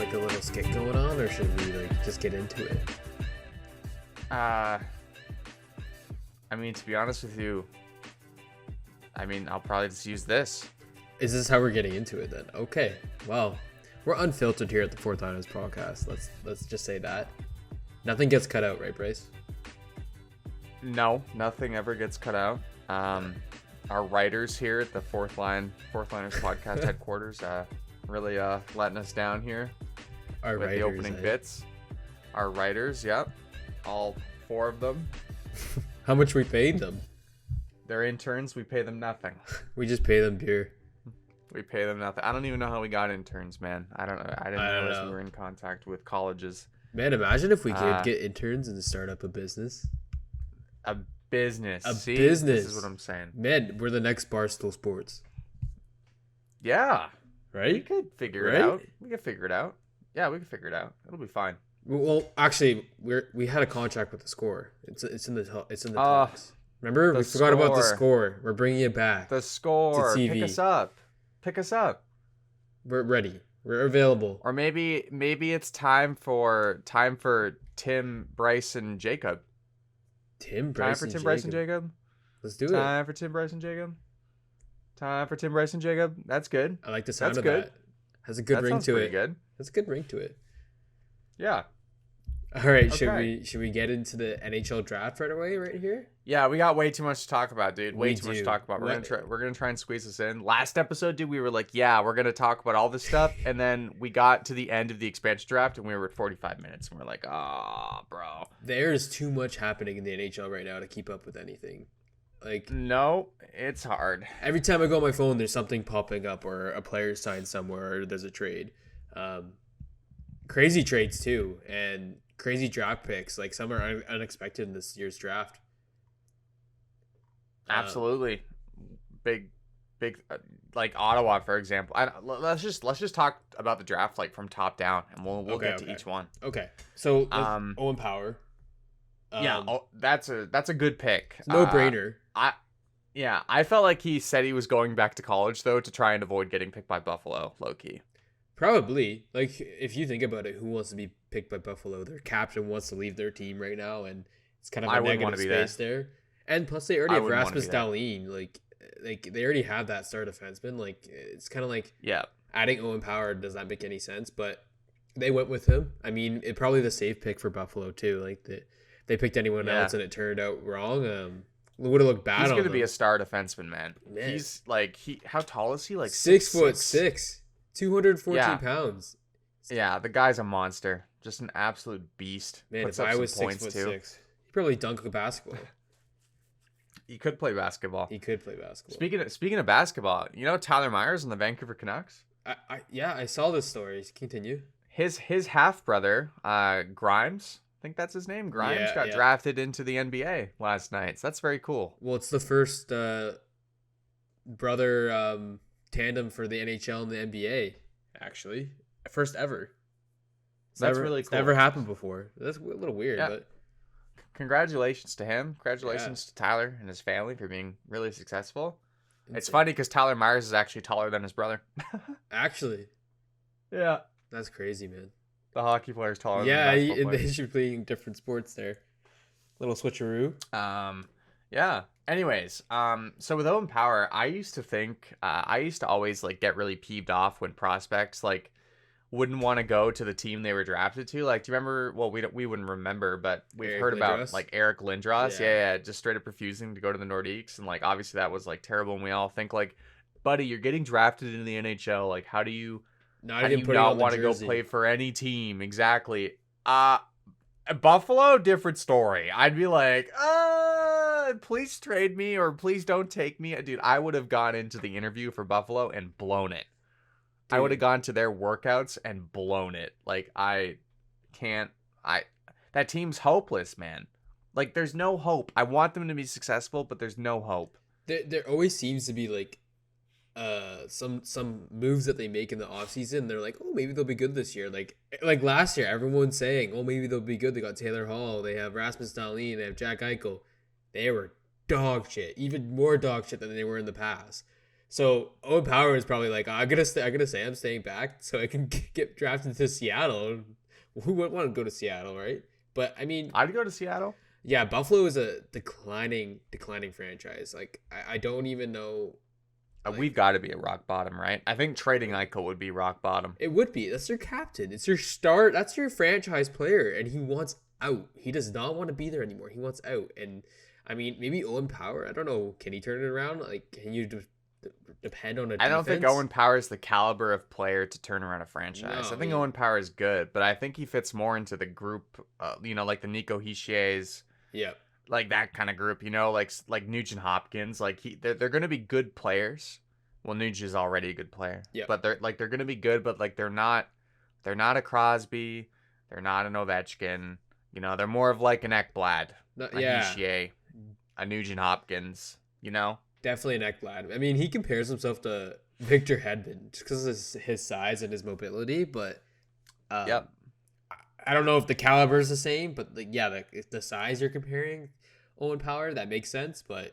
like a little skit going on, or should we like just get into it? I mean, to be honest with you, I'll probably just use this. Is this how we're getting into it then? Okay. Well, we're unfiltered here at the Fourth Liners podcast. Let's just say that. Nothing gets cut out, right, Bryce? No, nothing ever gets cut out. Our writers here at the Fourth Liners podcast headquarters really letting us down here Our with writers, the opening bits. Our writers, yep. All 4 of them. How much we paid them? They're interns. We pay them nothing. We just pay them beer. We pay them nothing. I don't even know how we got interns, man. I don't know. I didn't realize we were in contact with colleges. Man, imagine if we could get interns and start up a business. A business. See, business. This is what I'm saying. Man, we're the next Barstool Sports. Yeah. Right? We could figure it out. We could figure it out. Yeah, we could figure it out. It'll be fine. Well, actually, we had a contract with the Score. It's in the talks. Remember, we forgot about the Score. We're bringing it back. The Score. To TV. Pick us up. We're ready. We're available. Or maybe it's time for Tim, Bryce, and Jacob. Bryce, and Jacob. Let's do it. Time for Tim, Bryce, and Jacob. Time for Tim, Bryce, and Jacob. That's good. I like the sound of that. Has a good ring to it. Good. Has a good ring to it. Yeah. All right. Okay. Should we get into the NHL draft right away? Right here. Yeah, we got way too much to talk about, dude. Way too much to talk about. We're gonna try and squeeze this in. Last episode, dude, we were like, yeah, we're gonna talk about all this stuff, and then we got to the end of the expansion draft, and we were at 45 minutes, and we're like, oh, bro. There's too much happening in the NHL right now to keep up with anything. Like, no, it's hard. Every time I go on my phone, there's something popping up, or a player signed somewhere, or there's a trade. Crazy trades too, and crazy draft picks. Like, some are unexpected in this year's draft. Absolutely, big, like Ottawa, for example. Let's just talk about the draft like from top down, and we'll get to each one. Okay, so Owen Power. That's a good pick. No brainer. I felt like he said he was going back to college though to try and avoid getting picked by Buffalo. Low key. Probably. Like, if you think about it, who wants to be picked by Buffalo? Their captain wants to leave their team right now, and it's kind of a negative space there. And plus, they already have Rasmus Dahlin. Like they already have that star defenseman. Like, it's kind of like adding Owen Power does not make any sense, but they went with him. I mean, it probably the safe pick for Buffalo too. Like they picked anyone else and it turned out wrong. It would have looked bad. He's going to be a star defenseman, man. He's like how tall is he? Like 6'6", 214 pounds. Yeah, the guy's a monster. Just an absolute beast. Man, if I was 6'6", he'd probably dunk a basketball. He could play basketball. Speaking of basketball, you know Tyler Myers on the Vancouver Canucks? I saw this story. Continue. His half brother, Grimes, I think that's his name. Grimes got drafted into the NBA last night. So that's very cool. Well, it's the first brother tandem for the NHL and the NBA, actually. First ever. That's really cool. It's never happened before. That's a little weird, but congratulations to him. Congratulations to Tyler and his family for being really successul. Insane. It's funny because Tyler Myers is actually taller than his brother. Actually. Yeah. That's crazy, man. The hockey player's taller than the basketball player. They should be playing different sports there. Little switcheroo. Yeah. Anyways, so with Owen Power, I used to always like get really peeved off when prospects like wouldn't want to go to the team they were drafted to. Like, do you remember? Well, we wouldn't remember, but we've heard about like Eric Lindros. Yeah, just straight up refusing to go to the Nordiques, and like obviously that was like terrible. And we all think like, buddy, you're getting drafted into the NHL. Like, how do you not want to go play for any team? Exactly. Buffalo, different story. I'd be like, please trade me or please don't take me, dude. I would have gone into the interview for Buffalo and blown it. Dude. I would have gone to their workouts and blown it. Like, that team's hopeless, man. Like, there's no hope. I want them to be successful, but there's no hope. There always seems to be, like, some moves that they make in the offseason. They're like, oh, maybe they'll be good this year. Like last year, everyone's saying, oh, maybe they'll be good. They got Taylor Hall. They have Rasmus Dahlin. They have Jack Eichel. They were dog shit. Even more dog shit than they were in the past. So Owen Power is probably like, I'm gonna say I'm staying back so I can get drafted to Seattle. Who would want to go to Seattle, right? But I mean, I'd go to Seattle. Yeah, Buffalo is a declining franchise. Like I don't even know. Like, we've got to be at rock bottom, right? I think trading Eichel would be rock bottom. It would be. That's your captain. It's your star. That's your franchise player, and he wants out. He does not want to be there anymore. He wants out. And I mean, maybe Owen Power. I don't know. Can he turn it around? Like, can you depend on a defense? I don't think Owen Power is the caliber of player to turn around a franchise. No, I think Owen Power is good, but I think he fits more into the group, like the Nico Hichier's. Yeah. Like that kind of group, like Nugent Hopkins. Like they're going to be good players. Well, Nugent is already a good player. Yeah. But they're going to be good, but like they're not a Crosby. They're not an Ovechkin. They're more of like an Ekblad, Hichier, a Nugent Hopkins. Definitely an Ekblad. I mean, he compares himself to Victor Hedman just because of his size and his mobility, but yep. I don't know if the caliber is the same, but the size you're comparing, Owen Power, that makes sense. But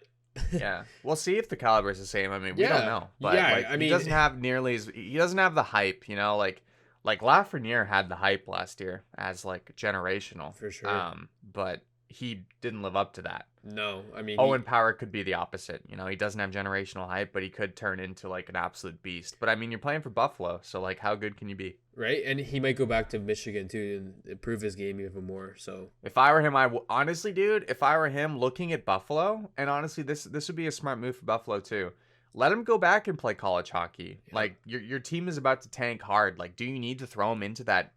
yeah, we'll see if the caliber is the same. I mean, we don't know. But he doesn't have he doesn't have the hype. Like Lafreniere had the hype last year as like generational for sure. But he didn't live up to that. No, I mean Owen Power could be the opposite. He doesn't have generational hype, but he could turn into like an absolute beast. But I mean, you're playing for Buffalo, so like, how good can you be? Right, and he might go back to Michigan too and improve his game even more. So if I were him, honestly, dude, if I were him, looking at Buffalo, and honestly, this would be a smart move for Buffalo too. Let him go back and play college hockey. Yeah. Like your team is about to tank hard. Like, do you need to throw him into that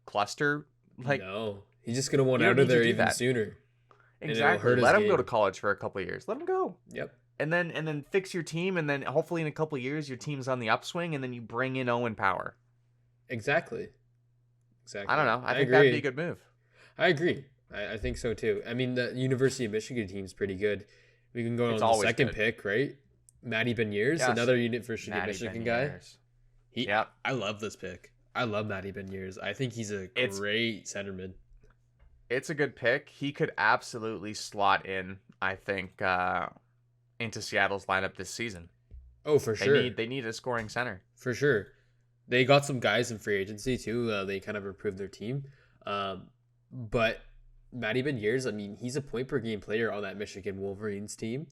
cluster? Like, no, he's just gonna want out of there even sooner. Exactly. Let him go to college for a couple of years. Let him go. Yep. And then fix your team, and then hopefully in a couple of years your team's on the upswing, and then you bring in Owen Power. Exactly. I don't know. I think that'd be a good move. I agree. I think so too. I mean, the University of Michigan team's pretty good. We can go on the second pick, right? Matty Beniers, another University of Michigan guy. Yep. I love this pick. I love Matty Beniers. I think he's a great centerman. It's a good pick. He could absolutely slot in, I think, into Seattle's lineup this season. Oh, for sure. They need a scoring center. For sure. They got some guys in free agency, too. They kind of improved their team. But Matty Beniers, I mean, he's a point-per-game player on that Michigan Wolverines team.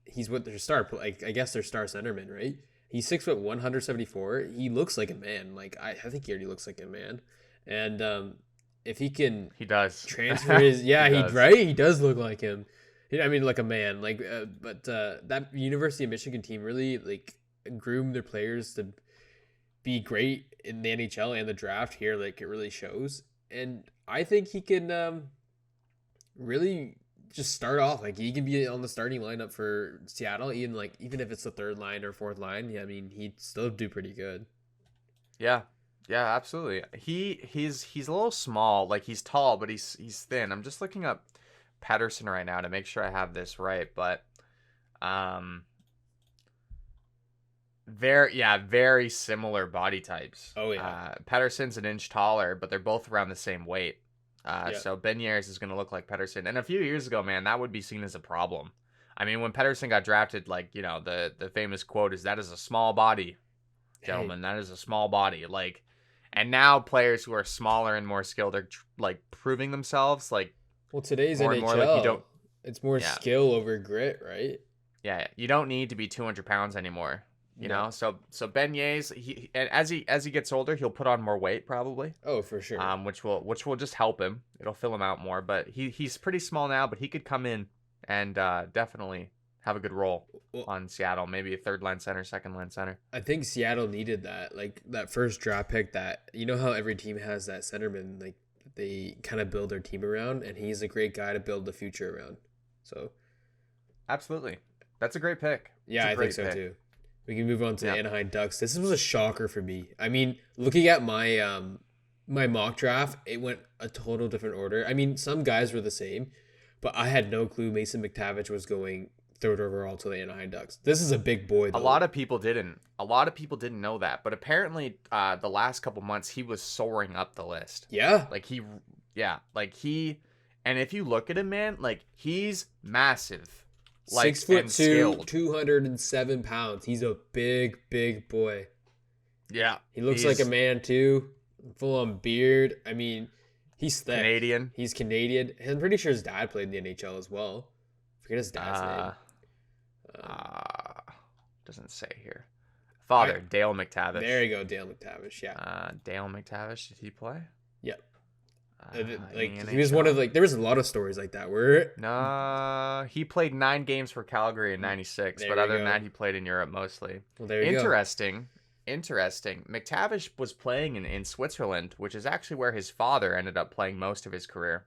He's what their star, like I guess their star centerman, right? He's 6'1", 174. He looks like a man. Like I think he already looks like a man. And if he can, he does transfer his. Yeah, he does look like him. I mean, like a man. Like, but that University of Michigan team really like groomed their players to be great in the NHL and the draft here. Like it really shows, and I think he can really just start off. Like he can be on the starting lineup for Seattle, even if it's the third line or fourth line. Yeah, I mean he'd still do pretty good. Yeah. Yeah, absolutely. He's a little small. Like he's tall, but he's thin. I'm just looking up Pettersson right now to make sure I have this right, but very similar body types. Oh yeah. Pettersson's an inch taller, but they're both around the same weight. So Beniers is going to look like Pettersson. And a few years ago, man, that would be seen as a problem. I mean, when Pettersson got drafted, like, the famous quote is, "That is a small body, gentlemen. That is a small body." Like, and now players who are smaller and more skilled are like proving themselves. Like, well, today's NHL, more, like, it's more skill over grit, right? Yeah, you don't need to be 200 pounds anymore. You know, so Beniers, as he gets older, he'll put on more weight probably. Oh, for sure. Which will just help him. It'll fill him out more. But he's pretty small now, but he could come in and definitely have a good role on Seattle. Maybe a third line center, second line center. I think Seattle needed that, like that first draft pick. That how every team has that centerman, like they kind of build their team around, and he's a great guy to build the future around. So, absolutely, that's a great pick. Yeah, I think so too. We can move on to the Anaheim Ducks. This was a shocker for me. I mean, looking at my my mock draft, it went a total different order. I mean, some guys were the same, but I had no clue Mason Mctavish was going third overall to the Anaheim Ducks. This is a big boy, though. A lot of people didn't know that, but apparently the last couple months he was soaring up the list. Yeah. And if you look at him, man, like he's massive. like 6'2", 207 pounds. He's a big boy. Yeah, he looks like a man too. Full on beard. I mean, he's thick. Canadian. He's Canadian. I'm pretty sure his dad played in the NHL as well. Forget his dad's name. Doesn't say here. Father, Dale Mctavish. There you go, Dale Mctavish. Yeah. Dale Mctavish. Did he play? Yep. He was one of there was a lot of stories like that where he played 9 games for Calgary in '96, but other than that, he played in Europe mostly. Well, there you go. Interesting. McTavish was playing in Switzerland, which is actually where his father ended up playing most of his career.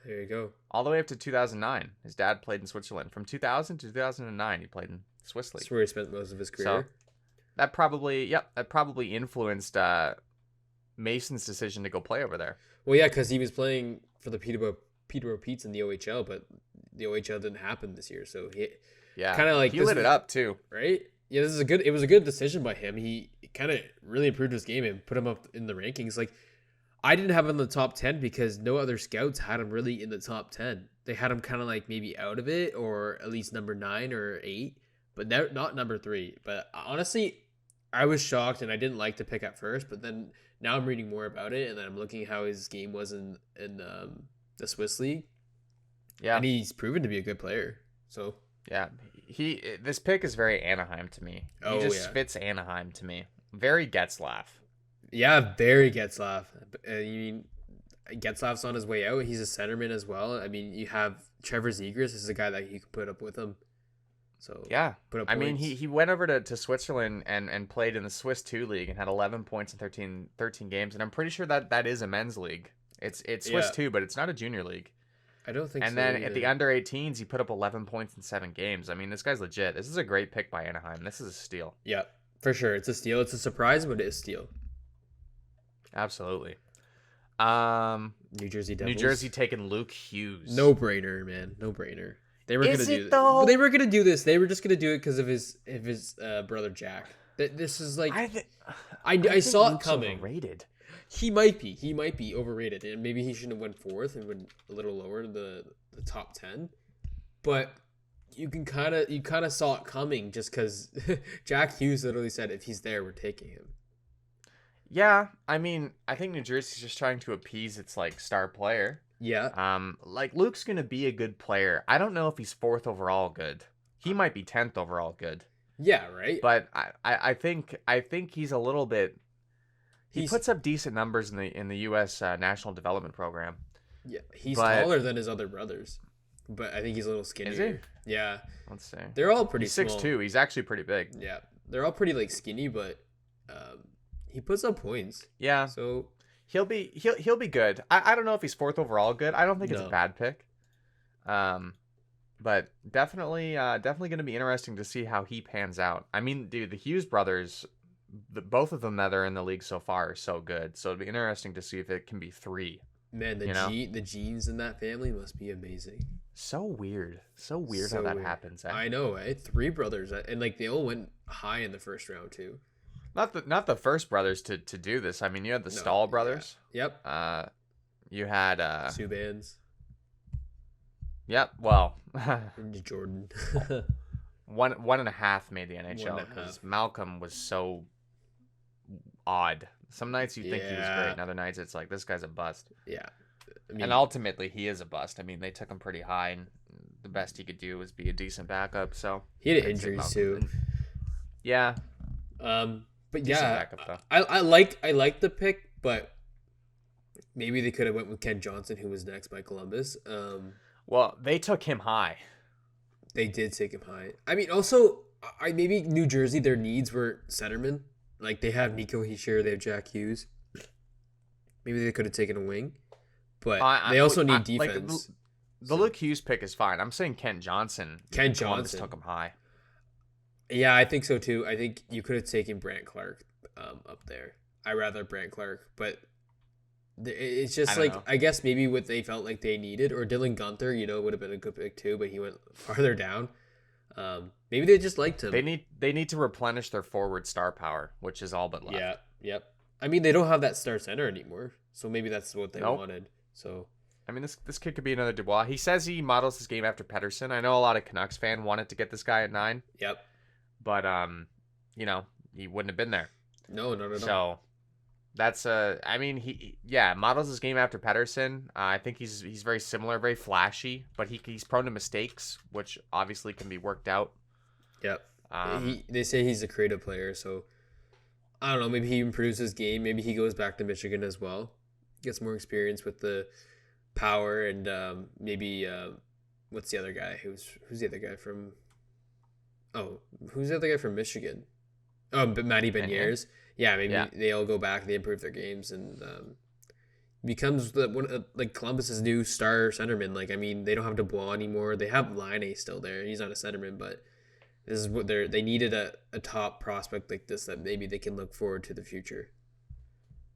There you go. All the way up to 2009. His dad played in Switzerland. From 2000 to 2009, he played in Swiss League. That's where he spent most of his career. So that probably influenced Mason's decision to go play over there. Well, yeah, because he was playing for the Peterborough Petes in the OHL, but the OHL didn't happen this year, so he kind of he lit it up too, right? Yeah, it was a good decision by him. He kind of really improved his game and put him up in the rankings. Like, I didn't have him in the top 10 because no other scouts had him really in the top 10. They had him kind of like maybe out of it, or at least number 9 or 8, but not number 3. But honestly, I was shocked, and I didn't like the pick at first, but then now I'm reading more about it, and then I'm looking how his game was in the Swiss League. Yeah, and he's proven to be a good player. So yeah, this pick is very Anaheim to me. He just fits Anaheim to me. Very Getzlaf. Yeah, very Getzlaf. You mean Getzlaf's on his way out? He's a centerman as well. I mean, you have Trevor Zegras is a guy that you can put up with him. So yeah, I mean, he went over to Switzerland and played in the Swiss 2 league and had 11 points in 13 games, and I'm pretty sure that is a men's league. It's Swiss 2, but it's not a junior league. I don't think so. And then at the under 18s, he put up 11 points in 7 games. I mean, this guy's legit. This is a great pick by Anaheim. This is a steal. Yeah, for sure. It's a steal. It's a surprise, but it is a steal. Absolutely. New Jersey Devils. New Jersey taking Luke Hughes. No brainer, man. No brainer. They were gonna do this. They were gonna do this. They were just gonna do it because of his brother Jack. This is like I saw it coming. Overrated. He might be overrated, and maybe he shouldn't have went 4th and went a little lower in the top 10. But you kind of saw it coming just because Jack Hughes literally said, "If he's there, we're taking him." Yeah, I mean, I think New Jersey's just trying to appease its like star player. Yeah. Like Luke's gonna be a good player. I don't know if he's 4th overall good. He might be 10th overall good. Yeah, right. But I think he's a little bit. He puts up decent numbers in the U.S. National Development Program. Yeah, he's taller than his other brothers, but I think he's a little skinnier. Is he? Yeah. Let's see. They're all pretty. He's 6'2". He's actually pretty big. Yeah, they're all pretty like skinny, but he puts up points. Yeah. So he'll be good. I don't know if he's 4th overall good. I don't think it's a bad pick. But definitely going to be interesting to see how he pans out. I mean, dude, the Hughes brothers. Both of them that are in the league so far are so good. So it'd be interesting to see if it can be 3. Man, the genes in that family must be amazing. So weird how that happens. I know, eh? 3 brothers, and like they all went high in the first round too. Not the first brothers to do this. I mean, you had the Stahl brothers. Yeah. Yep. You had Subans. Yep. Well, Jordan. one and a half made the NHL because Malcolm was so odd. Some nights you think he was great, and other nights it's like, this guy's a bust. Yeah. I mean, and ultimately he is a bust. I mean, they took him pretty high, and the best he could do was be a decent backup. So he had injuries too. Yeah. But decent yeah, backup, I like the pick, but maybe they could have went with Ken Johnson, who was next by Columbus. Well, they took him high. They did take him high. I mean, also, maybe New Jersey, their needs were centermen. Like, they have Nico Hischier, they have Jack Hughes. Maybe they could have taken a wing. But they also need defense. Like, the Luke Hughes pick is fine. I'm saying Ken Johnson. Columbus took him high. Yeah, I think so, too. I think you could have taken Brant Clark up there. I'd rather Brant Clark. But it's just I guess maybe what they felt like they needed, or Dylan Gunther, would have been a good pick too, but he went farther down. Maybe they just liked him. They need to replenish their forward star power, which is all but left. Yeah, yep. I mean, they don't have that star center anymore, so maybe that's what they wanted. So I mean, this kid could be another Dubois. He says he models his game after Pettersson. I know a lot of Canucks fan wanted to get this guy at 9. Yep. But he wouldn't have been there. No. So that's I mean, he models his game after Pettersson. I think he's very similar, very flashy, but he's prone to mistakes, which obviously can be worked out. Yep. They say he's a creative player, so I don't know. Maybe he improves his game. Maybe he goes back to Michigan as well, gets more experience with the Power, and maybe what's the other guy? Who's the other guy from? Oh, who's the other guy from Michigan? Oh, but Matty Beniers. Yeah, maybe they all go back. They improve their games and becomes like Columbus's new star centerman. Like, I mean, they don't have Dubois anymore. They have Laine still there. He's not a centerman, but this is what they needed a top prospect like this that maybe they can look forward to the future.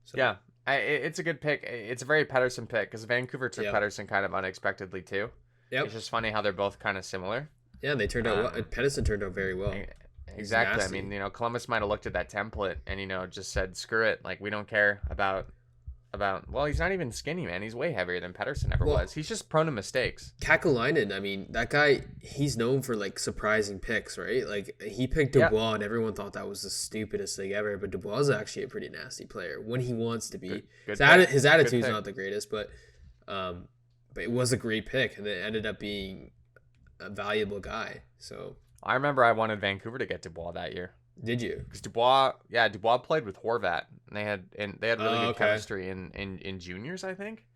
So. Yeah, it's a good pick. It's a very Pettersson pick because Vancouver took Pettersson kind of unexpectedly too. Yep. It's just funny how they're both kind of similar. Yeah, they turned out well. Pettersson turned out very well. Exactly. I mean, Columbus might have looked at that template and just said, "Screw it! Like, we don't care about." Well, he's not even skinny, man. He's way heavier than Pettersson ever was. He's just prone to mistakes. Kakalainen, I mean, that guy, he's known for like surprising picks, right? Like, he picked Dubois, and everyone thought that was the stupidest thing ever. But Dubois is actually a pretty nasty player when he wants to be. His attitude's not the greatest, but it was a great pick, and it ended up being a valuable guy. So I remember I wanted Vancouver to get Dubois that year. Did you? Because Dubois played with Horvat, and they had really good chemistry in juniors, I think,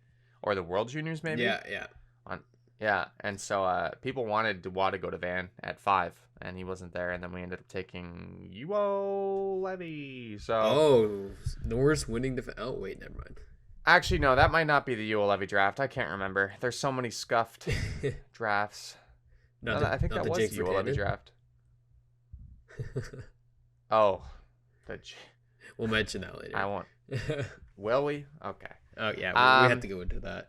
or the World Juniors maybe. Yeah. And so people wanted Dubois to go to Van at 5, and he wasn't there, and then we ended up taking UO Levy. So Norris winning the. Oh wait, never mind. Actually, no, that might not be the UO Levy draft. I can't remember. There's so many scuffed drafts. I think that was the UO Levy draft. Oh, we'll mention that later. I won't. Will we? Okay. Oh yeah, we have to go into that.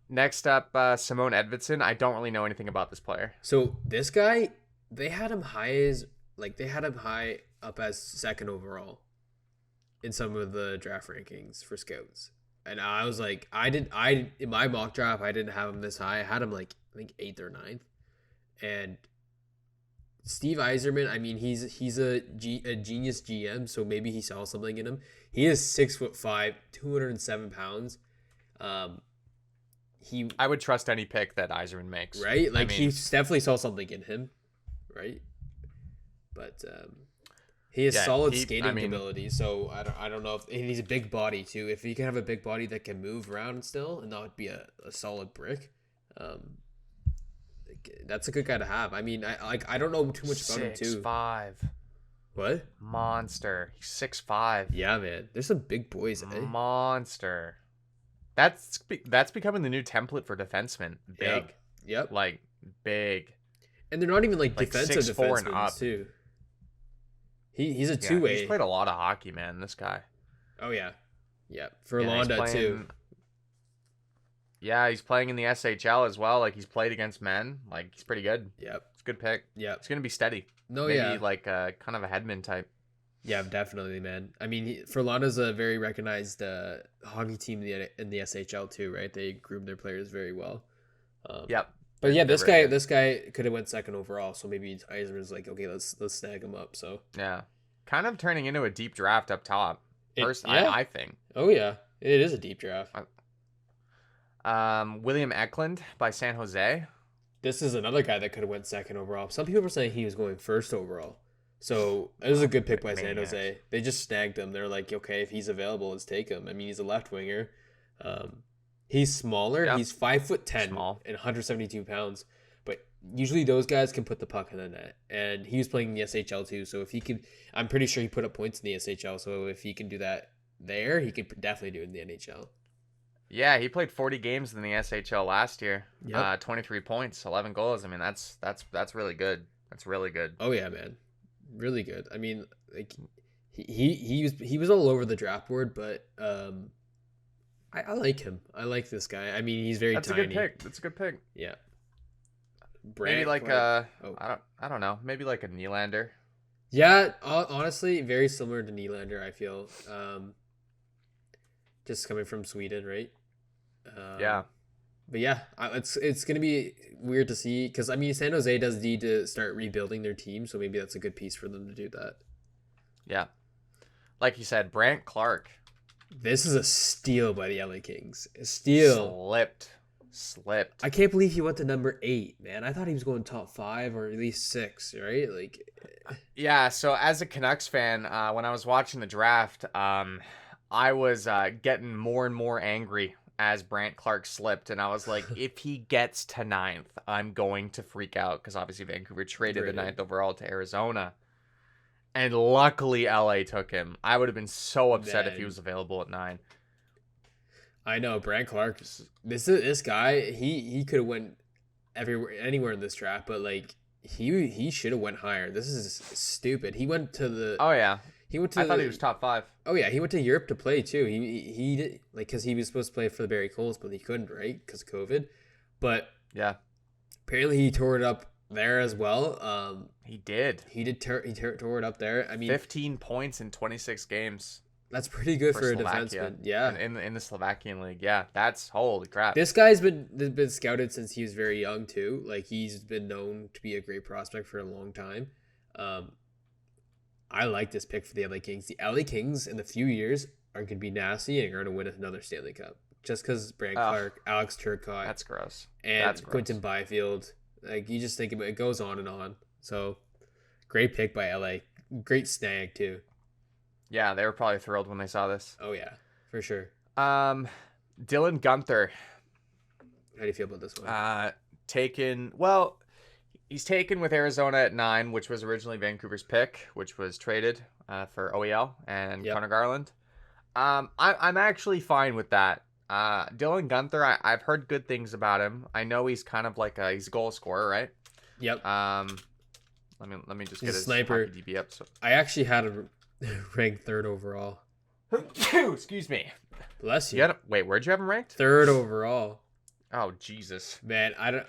Next up, Simone Edmondson. I don't really know anything about this player. So this guy, they had him high up as second overall in some of the draft rankings for scouts, and I was like, in my mock draft, I didn't have him this high. I had him like I think 8th or 9th, and Steve Yzerman, I mean, he's a genius GM, so maybe he saw something in him. He is 6'5", 207 pounds. I would trust any pick that Yzerman makes, right? Like, he definitely saw something in him, right? But he has solid skating ability, so I don't know and he's a big body too. If he can have a big body that can move around still and not be a solid brick, that's a good guy to have. I mean, I don't know too much about him too. 6'5". What? Monster. He's 6'5". Yeah, man. There's some big boys, eh? Monster. That's becoming the new template for defensemen. Big. Yep. Like, big. And they're not even like defensive defensemen too. He's a two-way. He's played a lot of hockey, man, this guy. Oh, yeah. Yeah. For Londa, too. Yeah, he's playing in the SHL as well. Like, he's played against men. Like, he's pretty good. Yep. It's a good pick. Yeah. It's going to be steady. Maybe like kind of a Hedman type. Yeah, definitely, man. I mean, Furlana's a very recognized hockey team in the SHL too, right? They groom their players very well. Yep. But yeah, this guy could have went second overall, so maybe Yzerman's like, okay, let's snag him up. So yeah, kind of turning into a deep draft up top. I think. Oh yeah, it is a deep draft. William Ekland by San Jose. This is another guy that could have went second overall. Some people were saying he was going first overall. So it was a good pick by San Jose. They just snagged him. They're like, okay, if he's available, let's take him. I mean, he's a left winger. He's smaller. Yep. He's 5'10" and 172 pounds. But usually those guys can put the puck in the net. And he was playing in the SHL too. So if he could, I'm pretty sure he put up points in the SHL. So if he can do that there, he could definitely do it in the NHL. Yeah, he played 40 games in the SHL last year. Yep. 23 points, 11 goals. I mean, that's really good. That's really good. Oh yeah, man. Really good. I mean, like he was all over the draft board, but I like him. I like this guy. I mean, he's very tiny. That's a good pick. That's a good pick. Yeah. Maybe like I don't know. Maybe like a Nylander. Yeah, honestly, very similar to Nylander, I feel. Just coming from Sweden, right? Yeah. But yeah, it's going to be weird to see because, I mean, San Jose does need to start rebuilding their team, so maybe that's a good piece for them to do that. Yeah. Like you said, Brandt Clarke. This is a steal by the LA Kings. A steal. Slipped. I can't believe he went to number 8, man. I thought he was going top 5 or at least 6, right? Like, yeah. So as a Canucks fan, when I was watching the draft, I was getting more and more angry as Brandt Clarke slipped, and I was like, if he gets to 9th, I'm going to freak out because obviously Vancouver traded the 9th overall to Arizona. And luckily, LA took him. I would have been so upset if he was available at 9. I know Brandt Clarke. This guy. He could have went anywhere in this draft, but like he should have went higher. This is stupid. He went to the. Oh yeah. I thought he was top 5. Oh yeah, he went to Europe to play too. He did, like, because he was supposed to play for the Barrie Coles, but he couldn't, right? Because of COVID. But yeah, apparently he tore it up there as well. He did. He tore it up there. I mean, 15 points in 26 games. That's pretty good for a defenseman. Yeah, in the Slovakian league. Yeah, that's holy crap. This guy's been scouted since he was very young too. Like, he's been known to be a great prospect for a long time. I like this pick for the LA Kings. The LA Kings in a few years are going to be nasty and are going to win another Stanley Cup just because Brandt Clarke, Alex Turcotte, that's gross, and Quinton Byfield. Like, you just think about it, goes on and on. So, great pick by LA. Great snag too. Yeah, they were probably thrilled when they saw this. Oh yeah, for sure. Dylan Gunther. How do you feel about this one? He's taken with Arizona at 9, which was originally Vancouver's pick, which was traded for OEL and Connor Garland. I'm actually fine with that. Dylan Gunther, I've heard good things about him. I know he's kind of like he's a goal scorer, right? Yep. Let me just get his sniper DB up. So. I actually had a ranked 3rd overall. Excuse me. Bless you. Wait, where'd you have him ranked? 3rd overall. Oh Jesus, man! I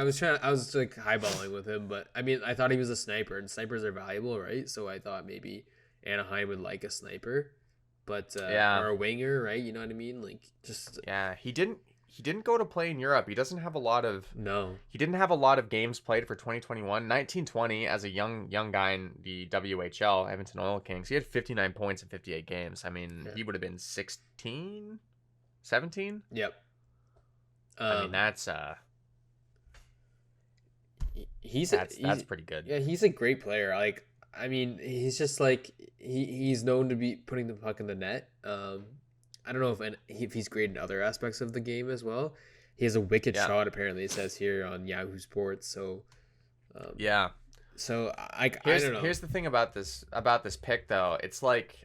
was like highballing with him, but I mean, I thought he was a sniper, and snipers are valuable, right? So I thought maybe Anaheim would like a sniper, but or a winger, right? You know what I mean? Like, just he didn't go to play in Europe. He doesn't have a lot of He didn't have a lot of games played for 2021. 1920 as a young guy in the WHL, Edmonton Oil Kings. He had 59 points in 58 games. I mean, he would have been 16, 17. Yep. I mean, that's pretty good. Yeah, he's a great player. Like, I mean, he's just like he's known to be putting the puck in the net. I don't know if he's great in other aspects of the game as well. He has a wicked shot, apparently, it says here on Yahoo Sports. So, So I don't know. Here's the thing about this pick, though. It's like,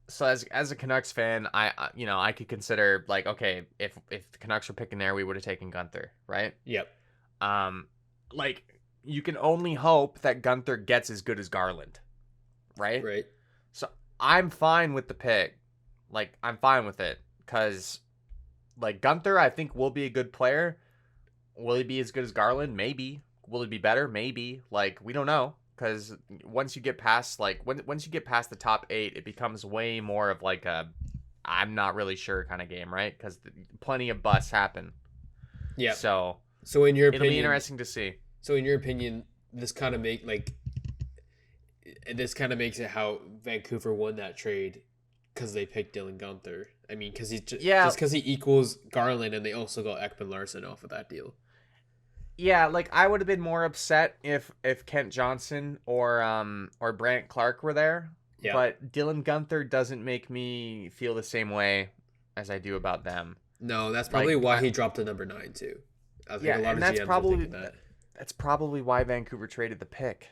so as a Canucks fan, I could consider, like, okay, if the Canucks were picking there, we would have taken Gunther, right? Yep. Like, you can only hope that Gunther gets as good as Garland, right? Right. So I'm fine with the pick. Like, I'm fine with it because, like, Gunther, I think, will be a good player. Will he be as good as Garland? Maybe. Will he be better? Maybe. Like, we don't know. Because once you get past the top 8, it becomes way more of like a I'm not really sure kind of game, right? Because plenty of busts happen. Yeah. So in your opinion, it'll be interesting to see. So in your opinion, this kind of makes it how Vancouver won that trade because they picked Dylan Gunther. I mean, because just because he equals Garland, and they also got Ekman Larsson off of that deal. Yeah, like, I would have been more upset if Kent Johnson or Brandt Clarke were there. Yeah. But Dylan Gunther doesn't make me feel the same way as I do about them. No, that's probably why he dropped to number 9 too. I think a lot of GMs are thinking that. That's probably why Vancouver traded the pick.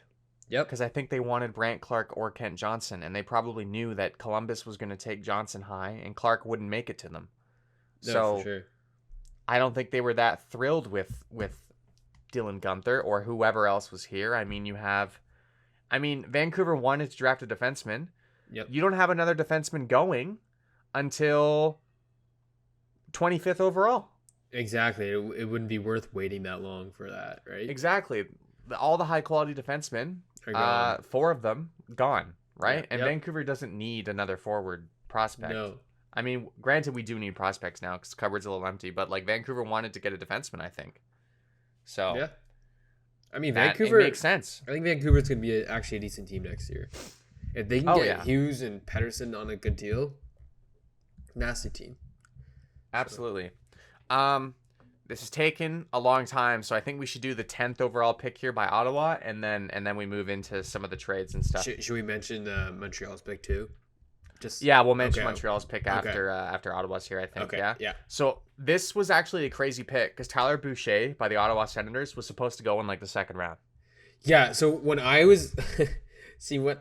Yep. Because I think they wanted Brandt Clarke or Kent Johnson, and they probably knew that Columbus was going to take Johnson high, and Clarke wouldn't make it to them. No, so for sure. I don't think they were that thrilled with Dylan Gunther or whoever else was here. I mean, Vancouver wanted to draft a defenseman. Yep. You don't have another defenseman going until 25th overall. Exactly. It wouldn't be worth waiting that long for that, right? Exactly. All the high-quality defensemen, 4 of them, gone, right? And Vancouver doesn't need another forward prospect. No. I mean, granted, we do need prospects now because cupboard's a little empty, but like Vancouver wanted to get a defenseman, I think. So yeah, I mean Vancouver makes sense. I think Vancouver's gonna be actually a decent team next year if they can get Hughes and Pettersson on a good deal. Nasty team. Absolutely. This has taken a long time, so I think we should do the 10th overall pick here by Ottawa, and then we move into some of the trades and stuff. Should we mention Montreal's pick too? We'll mention Montreal's pick after Ottawa's here, I think. Okay. Yeah. So this was actually a crazy pick because Tyler Boucher by the Ottawa Senators was supposed to go in like the second round. Yeah. So when I was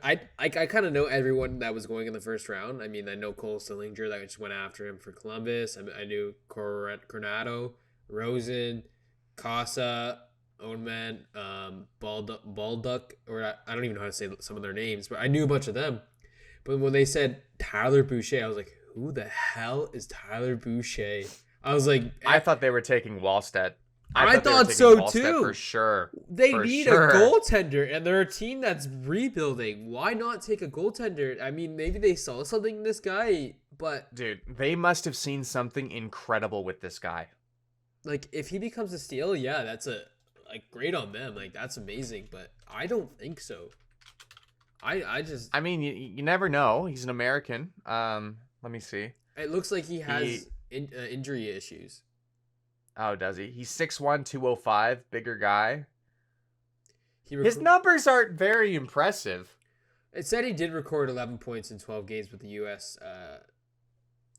I kind of know everyone that was going in the first round. I mean, I know Cole Sillinger that just went after him for Columbus. I knew Coronado, Rosen, Casa, Owen, Balduck, or I don't even know how to say some of their names, but I knew a bunch of them. But when they said Tyler Boucher, I was like, who the hell is Tyler Boucher? I was like... I thought they were taking Wallstedt. I thought so too. For sure. They need a goaltender, and they're a team that's rebuilding. Why not take a goaltender? I mean, maybe they saw something in this guy, but... Dude, they must have seen something incredible with this guy. Like, if he becomes a steal, yeah, that's great on them. Like, that's amazing, but I don't think so. I mean, you never know. He's an American. Let me see. It looks like he has injury issues. Oh, does he? He's 6'1", 205, bigger guy. His numbers aren't very impressive. It said he did record 11 points in 12 games with the U.S.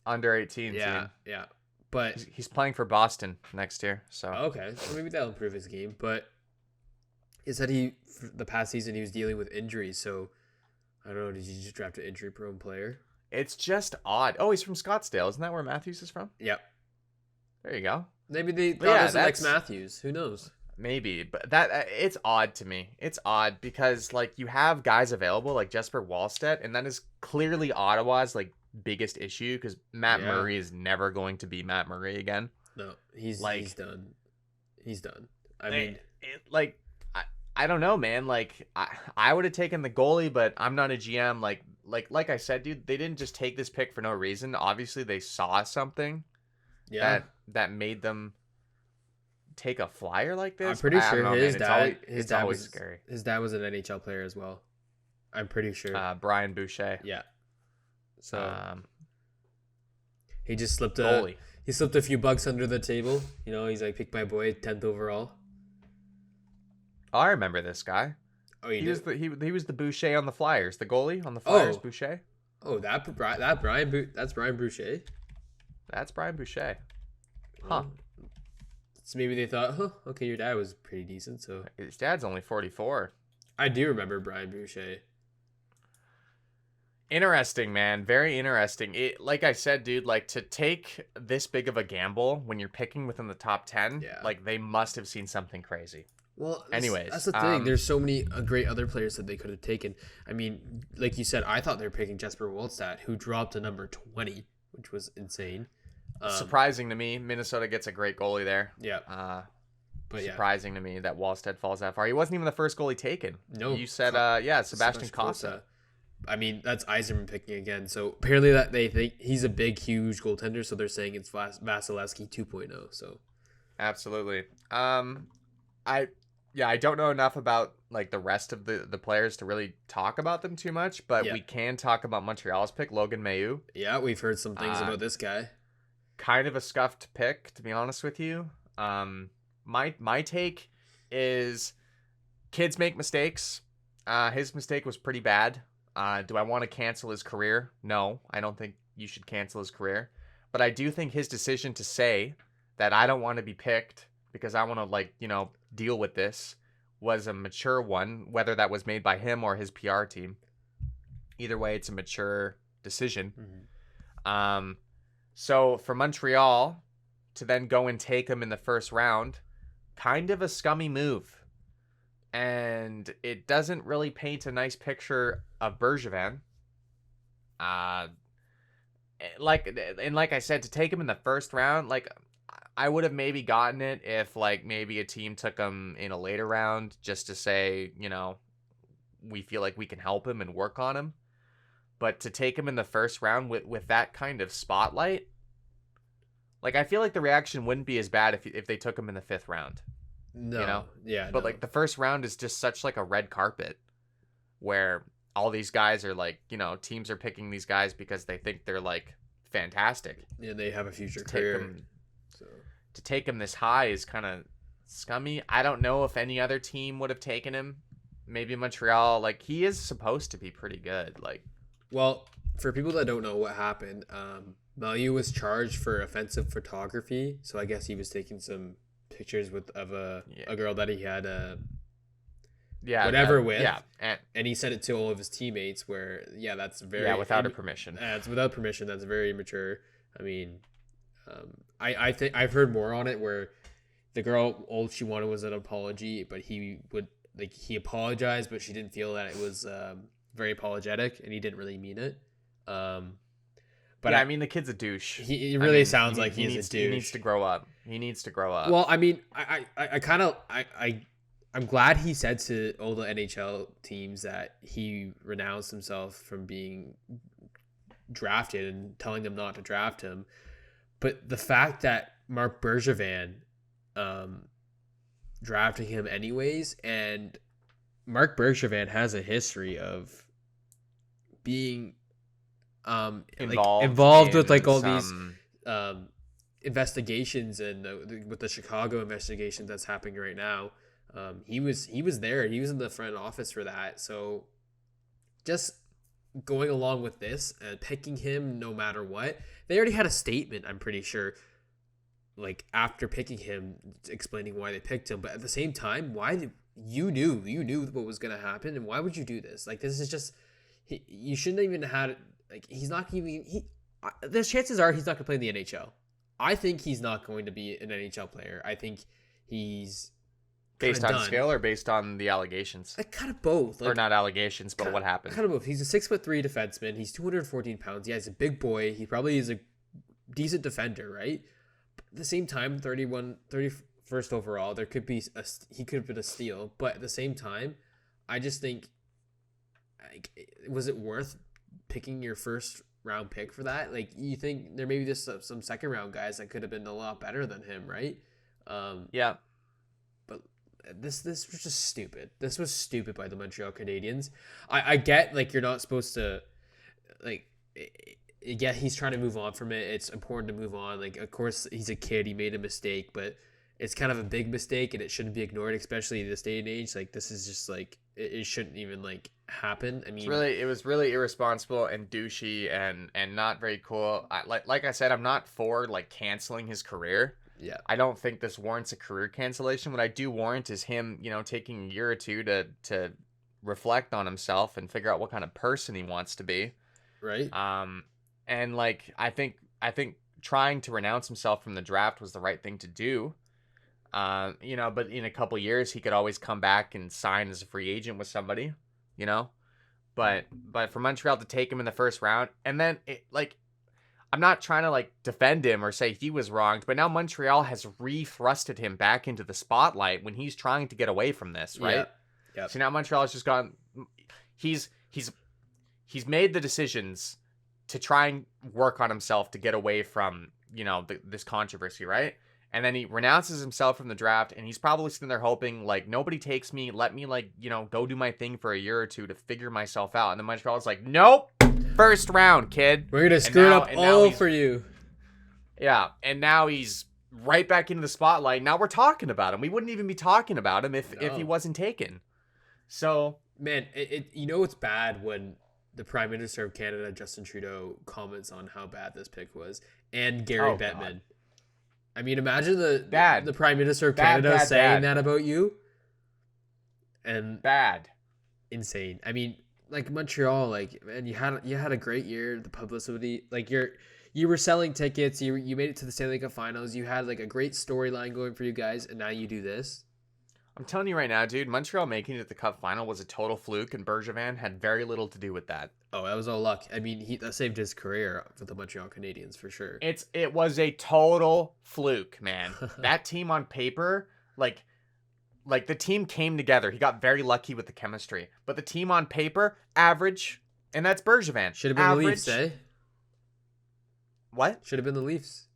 Under 18 team. Yeah. But he's playing for Boston next year. So okay, so maybe that'll improve his game. But it said for the past season he was dealing with injuries. So I don't know. Did you just draft an injury-prone player? It's just odd. Oh, he's from Scottsdale. Isn't that where Matthews is from? Yep. There you go. Maybe they thought it was the next Matthews. Who knows? Maybe, but it's odd to me. It's odd because like you have guys available like Jesper Wallstedt, and that is clearly Ottawa's like biggest issue because Matt Murray is never going to be Matt Murray again. No, he's done. He's done. I don't know, man. Like I would have taken the goalie, but I'm not a GM. Like I said, dude, they didn't just take this pick for no reason. Obviously, they saw something. Yeah. That made them take a flyer like this. I'm pretty sure his dad was scary. His dad was an NHL player as well. I'm pretty sure. Brian Boucher. Yeah. So he just slipped a few bucks under the table. You know, he's like, pick my boy, 10th overall. Oh, I remember this guy. Oh, he was the Boucher on the Flyers, the goalie on the Flyers. Boucher. Oh, that's Brian Boucher. That's Brian Boucher. Huh. So maybe they thought, okay, your dad was pretty decent. So his dad's only 44. I do remember Brian Boucher. Interesting, man. Very interesting. Like I said, dude, like to take this big of a gamble when you're picking within the top 10, like they must have seen something crazy. Well, anyways, that's the thing. There's so many great other players that they could have taken. I mean, like you said, I thought they were picking Jesper Wallstedt, who dropped to number 20, which was insane. Surprising to me, Minnesota gets a great goalie there. Yeah. But surprising to me that Wallstedt falls that far. He wasn't even the first goalie taken. No. You said, Sebastian Cossa. I mean, that's Yzerman picking again. So apparently that they think he's a big, huge goaltender. So they're saying it's Vasilevsky 2.0. So absolutely. I don't know enough about like the rest of the players to really talk about them too much, but we can talk about Montreal's pick, Logan Mailoux. Yeah, we've heard some things about this guy. Kind of a scuffed pick, to be honest with you. My take is kids make mistakes. His mistake was pretty bad. Do I want to cancel his career? No, I don't think you should cancel his career. But I do think his decision to say that I don't want to be picked because I want to deal with this was a mature one, whether that was made by him or his PR team. Either way, it's a mature decision. Mm-hmm. So for Montreal to then go and take him in the first round, kind of a scummy move. And it doesn't really paint a nice picture of Bergevin. Like I said, to take him in the first round, like I would have maybe gotten it if like maybe a team took him in a later round just to say, we feel like we can help him and work on him. But to take him in the first round with that kind of spotlight, like, I feel like the reaction wouldn't be as bad if they took him in the 5th round. No. You know? Yeah. But like the first round is just such like a red carpet where all these guys are like, you know, teams are picking these guys because they think they're like fantastic. Yeah, they have a future career. To take him this high is kind of scummy. I don't know if any other team would have taken him. Maybe Montreal. Like, he is supposed to be pretty good. Like, well, for people that don't know what happened, Mayu was charged for offensive photography. So I guess he was taking some pictures of a girl that he had with. Yeah. And he sent it to all of his teammates where, that's very... Yeah, without her permission. It's without permission. That's very immature. I mean, I think I've heard more on it where the girl, all she wanted was an apology, but he apologized, but she didn't feel that it was very apologetic, and he didn't really mean it. But yeah, I mean, the kid's a douche. He really sounds like he's a douche. He needs to grow up. Well, I mean, I'm glad he said to all the NHL teams that he renounced himself from being drafted and telling them not to draft him. But the fact that Marc Bergevin drafting him anyways, and Marc Bergevin has a history of being involved with like all these investigations and with the Chicago investigation that's happening right now. He was there. He was in the front office for that. So just going along with this and picking him no matter what, they already had a statement, I'm pretty sure, like after picking him, explaining why they picked him. But at the same time, you knew what was going to happen, and why would you do this? Like, this is just, you shouldn't even have had, like, he's not even, the chances are he's not going to play in the NHL. I think he's not going to be an NHL player. I think he's based on skill or based on the allegations? Kind of both. Or not allegations, but what happened? Kind of both. He's a 6'3" defenseman. He's 214 pounds. Yeah, he's a big boy. He probably is a decent defender, right? But at the same time, 31st overall, he could have been a steal. But at the same time, I just think, like, was it worth picking your first round pick for that? Like, you think there may be just some second round guys that could have been a lot better than him, right? Yeah. But this was just stupid. This was stupid by the Montreal Canadiens. I get, like, you're not supposed to, like, yeah, he's trying to move on from it. It's important to move on. Like, of course, he's a kid. He made a mistake, but it's kind of a big mistake, and it shouldn't be ignored, especially in this day and age. Like, this is just, like, it shouldn't even, like, happen. I mean, it was really irresponsible and douchey and not very cool. Like I said, I'm not for, like, canceling his career. Yeah. I don't think this warrants a career cancellation. What I do warrant is him, you know, taking a year or two to reflect on himself and figure out what kind of person he wants to be. Right. And, like, I think trying to renounce himself from the draft was the right thing to do. You know, but in a couple years he could always come back and sign as a free agent with somebody, you know. But for Montreal to take him in the first round, and then I'm not trying to, like, defend him or say he was wronged, but now Montreal has re-thrusted him back into the spotlight when he's trying to get away from this, right? Yeah. So now Montreal has just gone. He's made the decisions to try and work on himself to get away from, you know, this controversy, right? And then he renounces himself from the draft, and he's probably sitting there hoping, like, nobody takes me, let me, like, you know, go do my thing for a year or two to figure myself out. And then Montreal's like, nope, first round, kid. We're gonna screw it up all for you. Yeah, and now he's right back into the spotlight. Now we're talking about him. We wouldn't even be talking about him if he wasn't taken. So, man, you know it's bad when the Prime Minister of Canada, Justin Trudeau, comments on how bad this pick was, and Gary Bettman. God. I mean, imagine the Prime Minister of Canada saying that about you. And insane. I mean, like, Montreal, like, man, you had a great year. The publicity, like, you were selling tickets. You made it to the Stanley Cup Finals. You had, like, a great storyline going for you guys, and now you do this. I'm telling you right now, dude, Montreal making it to the Cup Final was a total fluke, and Bergevin had very little to do with that. Oh, that was all luck. I mean, that saved his career for the Montreal Canadiens for sure. It was a total fluke, man. That team on paper, like the team came together. He got very lucky with the chemistry, but the team on paper, average, And that's Bergevin. Should have been the Leafs, eh? What? Should have been the Leafs.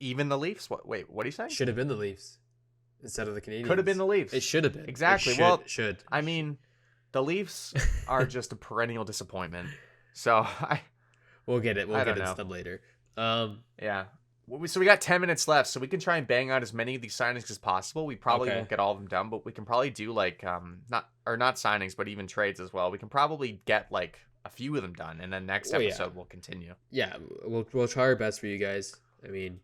Even the Leafs? What? Wait, what are you saying? Should have been the Leafs instead of the Canadiens. Could have been the Leafs. It should have been. Exactly. Should. I mean, the Leafs are just a perennial disappointment. So we'll get it. We'll get into them later. Yeah. So we got 10 minutes left, so we can try and bang out as many of these signings as possible. We probably won't get all of them done, but we can probably do like not signings, but even trades as well. We can probably get like a few of them done, and then next episode we'll continue. Yeah, we'll try our best for you guys. I mean,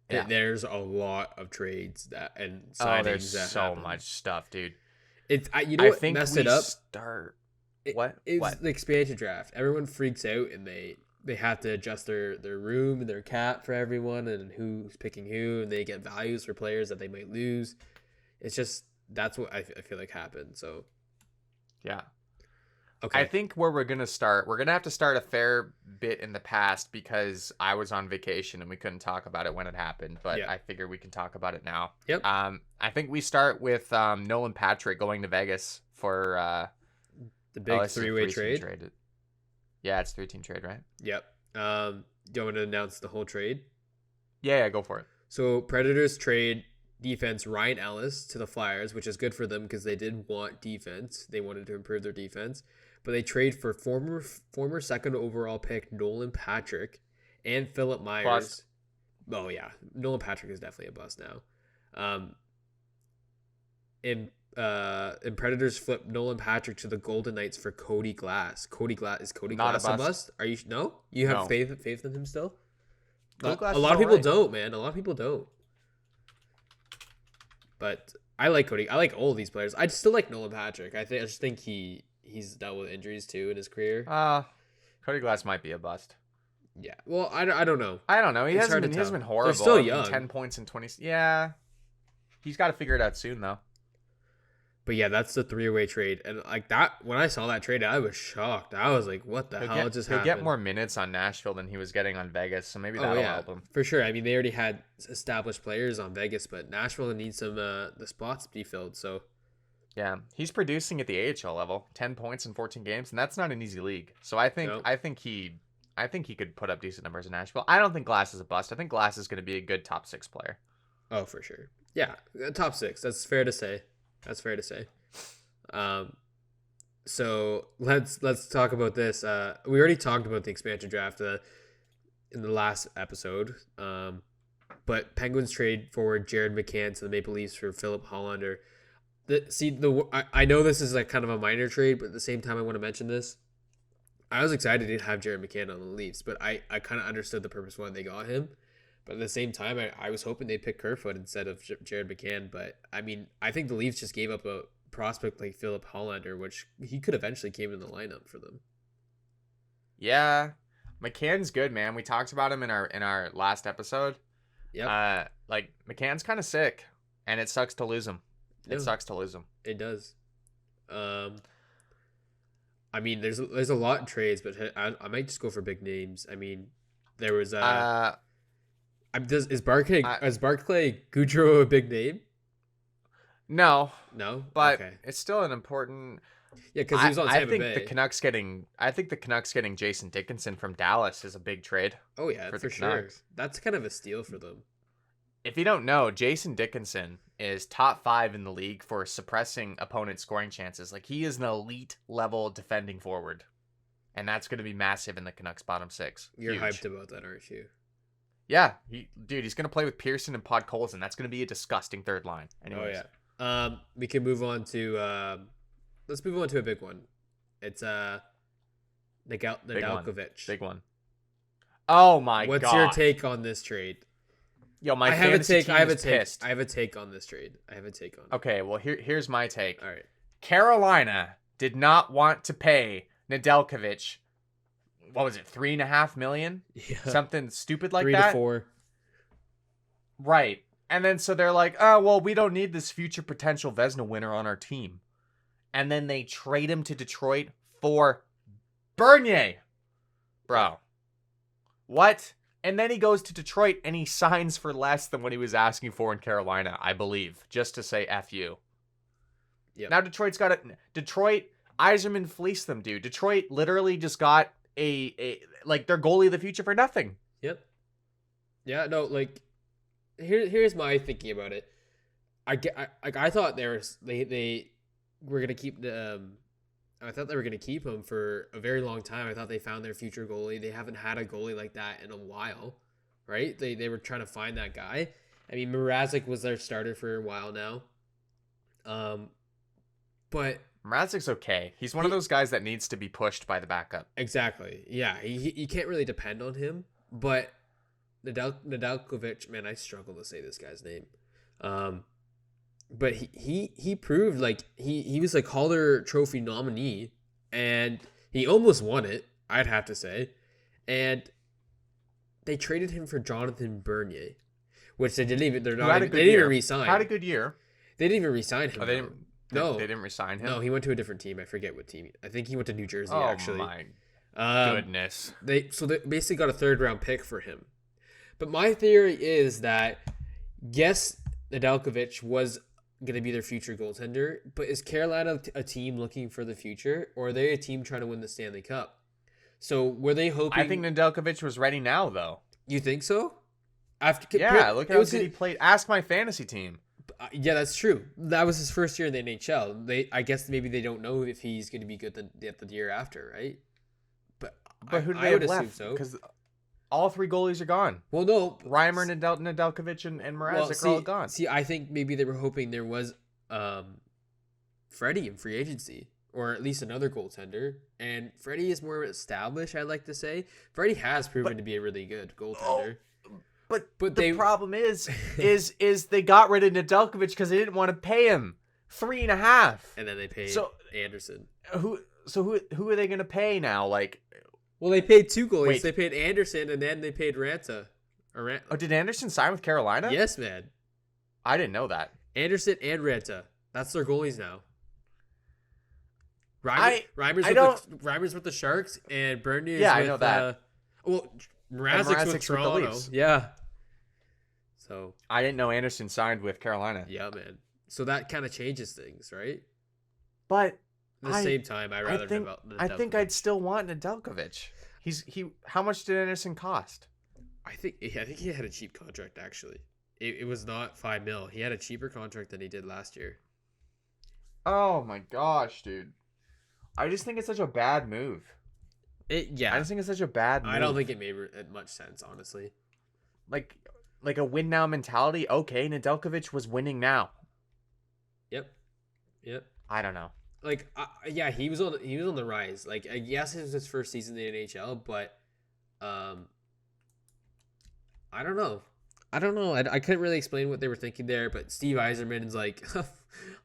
there's a lot of trades and signings. There's so much stuff, dude. It's what messed it up? What? It's the expansion draft. Everyone freaks out and they have to adjust their room and their cap for everyone and who's picking who, and they get values for players that they might lose. It's just that's what I feel like happened. So yeah. Okay. I think where we're going to have to start a fair bit in the past because I was on vacation and we couldn't talk about it when it happened, but I figure we can talk about it now. Yep. I think we start with Nolan Patrick going to Vegas for the big three-way trade. Yeah, it's 3-team trade, right? Yep. Do you want to announce the whole trade? Yeah, go for it. So Predators trade defense Ryan Ellis to the Flyers, which is good for them because they did want defense. They wanted to improve their defense. But they trade for former second overall pick Nolan Patrick and Philip Myers. Bust. Oh, yeah. Nolan Patrick is definitely a bust now. In Predators flip Nolan Patrick to the Golden Knights for Cody Glass. Is Cody Glass a bust? Are you no? You have faith in him still? A lot of people don't, man. A lot of people don't. But I like Cody. I like all of these players. I still like Nolan Patrick. I just think he's dealt with injuries too in his career. Cody Glass might be a bust. Yeah. Well, I don't know. I don't know. He hasn't been horrible. They're still young. 10 points in 20. Yeah. He's got to figure it out soon though. But yeah, that's the three-way trade. And like that, when I saw that trade, I was shocked. I was like, what the hell just happened? He'll get more minutes on Nashville than he was getting on Vegas, so maybe that'll help him. For sure. I mean, they already had established players on Vegas, but Nashville needs some the spots to be filled. So yeah, he's producing at the AHL level, 10 points in 14 games, and that's not an easy league. So I think he could put up decent numbers in Nashville. I don't think Glass is a bust. I think Glass is going to be a good top 6 player. Oh, for sure. Yeah, top 6. That's fair to say. So let's talk about this. We already talked about the expansion draft in the last episode. But Penguins trade forward Jared McCann to the Maple Leafs for Philip Hollander. I know this is like kind of a minor trade, but at the same time I want to mention this. I was excited to have Jared McCann on the Leafs, but I kind of understood the purpose why they got him. But at the same time, I was hoping they'd pick Kerfoot instead of Jared McCann. But I mean, I think the Leafs just gave up a prospect like Philip Hollander, which he could eventually came in the lineup for them. Yeah, McCann's good, man. We talked about him in our last episode. Yeah. Like McCann's kind of sick, and it sucks to lose him. It sucks to lose him. It does. I mean, there's a lot in trades, but I might just go for big names. I mean, there was is Barclay Goodrow a big name? No, but okay. It's still an important. Yeah, because he was on Tampa Bay. I think the Canucks getting Jason Dickinson from Dallas is a big trade. Oh yeah, for sure. That's kind of a steal for them. If you don't know, Jason Dickinson is top 5 in the league for suppressing opponent scoring chances. Like, he is an elite level defending forward, and that's going to be massive in the Canucks bottom 6. You're Huge. hyped about that, aren't you? Yeah, he's going to play with Pearson and Podkolzin. That's going to be a disgusting third line. Anyways. Oh yeah. We can move on to let's move on to a big one. It's Nedeljkovic. Big one. Oh my god. What's your take on this trade? Yo, I have a take on this trade. Okay, well here's my take. All right. Carolina did not want to pay Nedeljkovic. What was it? $3.5 million? Yeah. Something stupid like 3 that. 3 to 4. Right. And then so they're like, oh, well, we don't need this future potential Vezina winner on our team. And then they trade him to Detroit for Bernier. Bro. What? And then he goes to Detroit and he signs for less than what he was asking for in Carolina, I believe, just to say F you. Yep. Now Detroit Yzerman fleeced them, dude. Detroit literally just got a like their goalie of the future for nothing. Yep. Yeah, no, like here's my thinking about it. I thought they were gonna keep the I thought they were gonna keep him for a very long time. I thought they found their future goalie. They haven't had a goalie like that in a while, right? They were trying to find that guy. I mean, Mrazek was their starter for a while now. But Mrazek's okay. He's one of those guys that needs to be pushed by the backup. Exactly. Yeah, you can't really depend on him. But Nedeljkovic, man, I struggle to say this guy's name. But he proved like he was a Calder Trophy nominee, and he almost won it, I'd have to say. And they traded him for Jonathan Bernier, which they didn't even re-sign. Had a good year. They didn't even re-sign him. They didn't re-sign him. No, he went to a different team. I forget what team. I think he went to New Jersey. Actually. Oh my goodness. They basically got a 3rd-round pick for him. But my theory is that yes, Nedeljkovic was going to be their future goaltender, but is Carolina a team looking for the future, or are they a team trying to win the Stanley Cup? So were they hoping? I think Nedeljkovic was ready now, though. You think so? Look how good he played. Ask my fantasy team. Yeah, that's true. That was his first year in the NHL. I guess maybe they don't know if he's going to be good the year after, right? But who do they have left? Because all 3 goalies are gone. Well, no. Reimer, Nedeljkovic, and Mrazek are all gone. See, I think maybe they were hoping there was Freddie in free agency, or at least another goaltender. And Freddie is more established, I'd like to say. Freddie has proven to be a really good goaltender. But the problem is they got rid of Nedeljkovic because they didn't want to pay him $3.5. And then they paid Anderson. Who are they going to pay now? Like, well, they paid 2 goalies. Wait. They paid Anderson, and then they paid Ranta. Oh, did Anderson sign with Carolina? Yes, man. I didn't know that. Anderson and Ranta. That's their goalies now. Reimer's with the Sharks, and Bernier's with... I know that. Mrazek's with Toronto. Yeah. So I didn't know Anderson signed with Carolina. Yeah, man. So that kind of changes things, right? But at the same time, I think I'd still want Nedeljkovic. How much did Anderson cost? I think he had a cheap contract, actually. It was not $5 million. He had a cheaper contract than he did last year. Oh my gosh, dude. I just think it's such a bad move. I just think it's such a bad move. I don't think it made much sense, honestly. Like a win now mentality. Okay, Nedeljkovic was winning now. Yep. I don't know. He was on the rise. Like, yes, it was his first season in the NHL, but I don't know. I couldn't really explain what they were thinking there, but Steve Yzerman is like,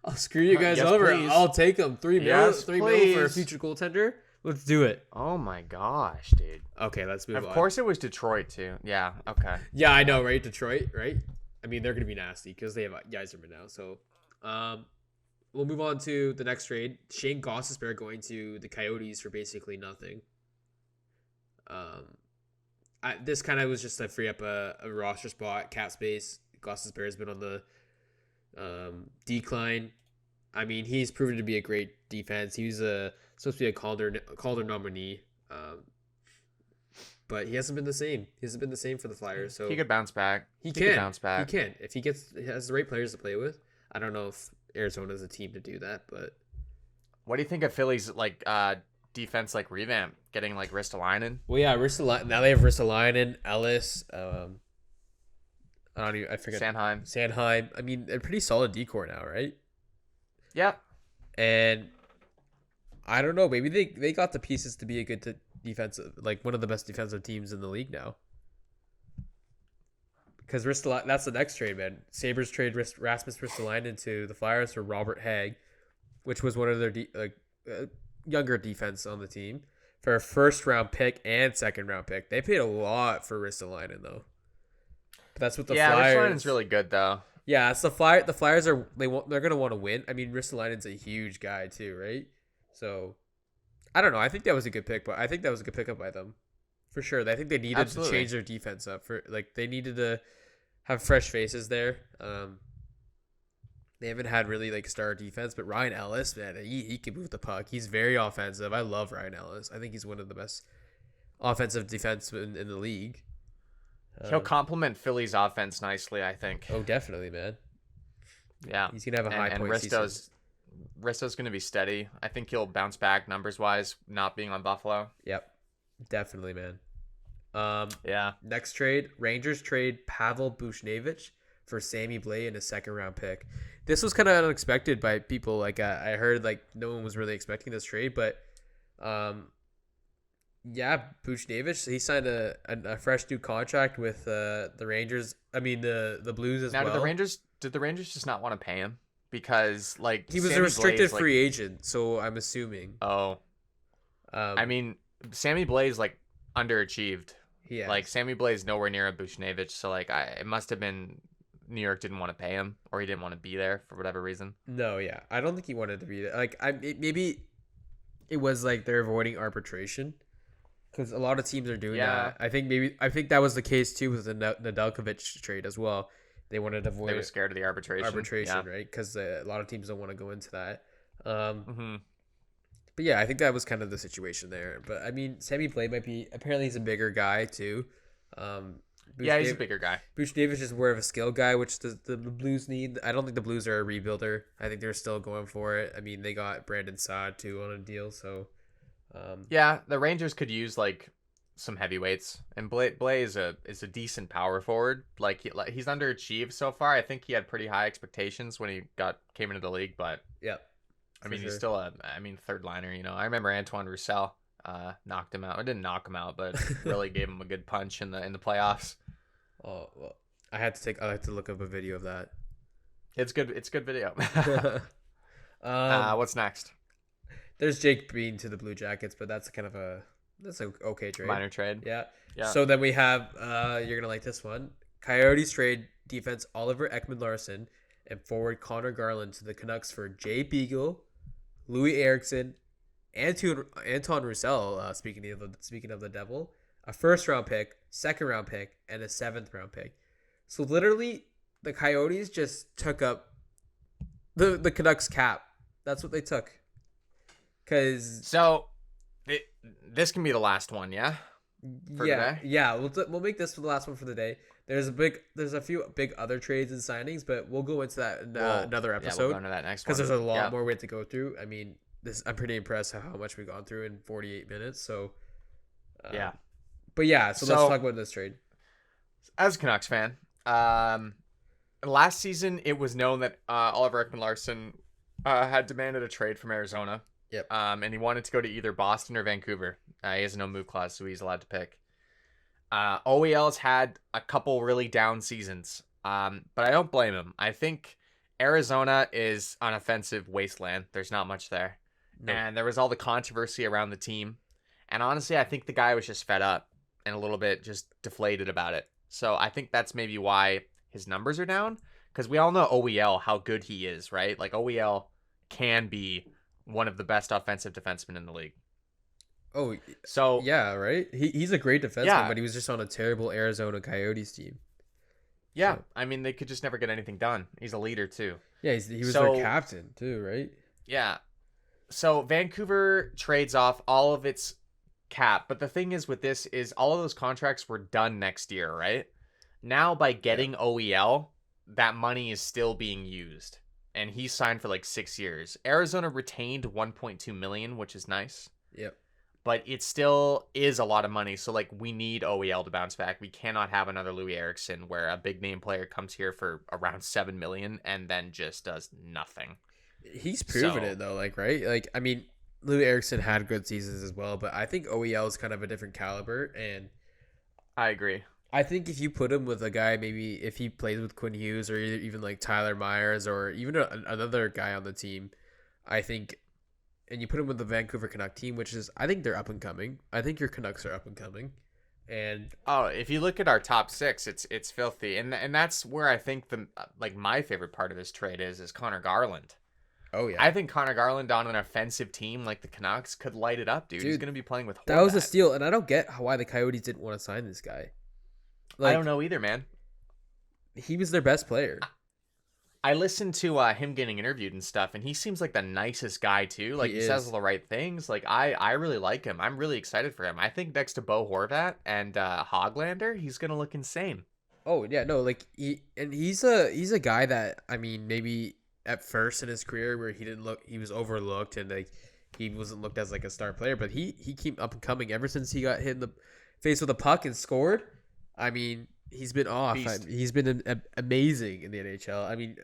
I'll screw you guys over. Please. I'll take them $3 million for a future goaltender. Let's do it. Oh my gosh, dude. Okay, let's move on. Of course it was Detroit too. Yeah, okay. Yeah, I know, right? Detroit, right? I mean, they're going to be nasty because they have Yzerman now. So we'll move on to the next trade. Shane Gossespierre going to the Coyotes for basically nothing. This kind of was just to free up a roster spot, cap space. Gossespierre has been on the decline. I mean, he's proven to be a great defense. He was supposed to be a Calder nominee, but he hasn't been the same. He hasn't been the same for the Flyers. So he could bounce back. He can if he has the right players to play with. I don't know if Arizona's a team to do that, but what do you think of Philly's defense revamp, getting Ristolainen? Well, yeah, Ristolainen. Now they have Ristolainen, Ellis. I forget. Sanheim. I mean, a pretty solid decor now, right? Yeah. And I don't know. Maybe they got the pieces to be a good defensive, one of the best defensive teams in the league now. Because that's the next trade, man. Sabres trade Rasmus Ristolainen to the Flyers for Robert Hagg, which was one of their younger defense on the team, for a 1st-round pick and 2nd-round pick. They paid a lot for Ristolainen, though. But that's what the Flyers. Yeah, Ristolainen's really good, though. Yeah, it's the Flyers. The Flyers they're gonna want to win. I mean, Ristolainen's a huge guy too, right? So, I don't know. I think that was a good pick, but I think that was a good pickup by them, for sure. I think they needed to change their defense up. They needed to have fresh faces there. They haven't had really like star defense, but Ryan Ellis, man, he can move the puck. He's very offensive. I love Ryan Ellis. I think he's one of the best offensive defensemen in the league. He'll complement Philly's offense nicely, I think. Oh, definitely, man. Yeah, he's gonna have a high point Risto's gonna be steady. I think he'll bounce back numbers wise, not being on Buffalo. Yep, definitely, man. Yeah. Next trade, Rangers trade Pavel Buchnevich for Sammy Blais and a second round pick. This was kind of unexpected by people. Like I heard, like no one was really expecting this trade, but yeah, Buchnevich, he signed a fresh new contract with the Rangers. I mean the Blues as well. Now, did the Rangers just not want to pay him because like he was Sammy a restricted Blais, free agent? So I'm assuming. Oh, I mean, Sammy Blais like underachieved. Yeah, like Sammy Blais nowhere near a Buchnevich, so like it must have been New York didn't want to pay him, or he didn't want to be there for whatever reason. No, yeah, I don't think he wanted to be there. Like maybe it was like they're avoiding arbitration. Because a lot of teams are doing that. I think that was the case too with the Nedeljkovic trade as well. They wanted to avoid. They were scared of the arbitration, right? Because a lot of teams don't want to go into that. But yeah, I think that was kind of the situation there. But I mean, Sammy Blais might be. Apparently, he's a bigger guy too. He's a bigger guy. Buchnevich is more of a skill guy, which the Blues need. I don't think the Blues are a rebuilder. I think they're still going for it. I mean, they got Brandon Saad too on a deal, so. Yeah, the Rangers could use like some heavyweights, and Blais is a decent power forward. Like he's underachieved so far. I think he had pretty high expectations when he came into the league, but yeah, I mean he's still third liner. You know, I remember Antoine Roussel knocked him out. I didn't knock him out, but really gave him a good punch in the playoffs. Oh well, I had to look up a video of that. It's good. It's good video. What's next? There's Jake Bean to the Blue Jackets, but that's an okay trade. Minor trade. Yeah. So then we have you're gonna like this one. Coyotes trade defense Oliver Ekman Larsson and forward Connor Garland to the Canucks for Jay Beagle, Louis Eriksson, Anton Roussel. Speaking of the Devil, a first round pick, second round pick, and a 7th round pick. So literally, the Coyotes just took up the Canucks cap. That's what they took. This can be the last one, yeah. Today? Yeah. We'll make this the last one for the day. There's a few big other trades and signings, but we'll go into that in another episode. We'll go into that next one because there's a lot more we have to go through. I mean, I'm pretty impressed how much we've gone through in 48 minutes. So yeah. But yeah, so let's talk about this trade. As a Canucks fan, last season it was known that Oliver Ekman-Larsson had demanded a trade from Arizona. Yep. And he wanted to go to either Boston or Vancouver. He has no move clause, so he's allowed to pick. OEL's had a couple really down seasons, but I don't blame him. I think Arizona is an offensive wasteland. There's not much there. Nope. And there was all the controversy around the team. And honestly, I think the guy was just fed up and a little bit just deflated about it. So I think that's maybe why his numbers are down, because we all know OEL, how good he is, right? Like OEL can be one of the best offensive defensemen in the league. Oh, so yeah, right. He's a great defenseman, but he was just on a terrible Arizona Coyotes team. Yeah, so. I mean they could just never get anything done. He's a leader too. Yeah, he was their captain too, right? Yeah. So Vancouver trades off all of its cap, but the thing is with this is all of those contracts were done next year, right? Now by getting OEL, that money is still being used. And he signed for like 6 years. Arizona retained $1.2 million, which is nice. Yep. But it still is a lot of money. So like we need OEL to bounce back. We cannot have another Louis Eriksson where a big name player comes here for around $7 million and then just does nothing. He's proven it though, like right? Like I mean, Louis Eriksson had good seasons as well, but I think OEL is kind of a different caliber, and I agree. I think if you put him with a guy, maybe if he plays with Quinn Hughes or even like Tyler Myers or even another guy on the team, I think, and you put him with the Vancouver Canuck team, which is, I think they're up and coming. I think your Canucks are up and coming. And if you look at our top 6, it's filthy. And that's where I think my favorite part of this trade is Connor Garland. Oh, yeah. I think Connor Garland on an offensive team like the Canucks could light it up, dude. He's going to be playing with Horvat. That was a steal, and I don't get why the Coyotes didn't want to sign this guy. I don't know either, man. He was their best player. I listened to him getting interviewed and stuff, and he seems like the nicest guy too. Like he says all the right things. Like I really like him. I'm really excited for him. I think next to Bo Horvat and Hoglander, he's gonna look insane. Oh yeah, no, like he's a guy that, I mean, maybe at first in his career where he was overlooked and like he wasn't looked as like a star player, but he came up and coming ever since he got hit in the face with a puck and scored. I mean, he's been off. He's been amazing in the NHL. I mean,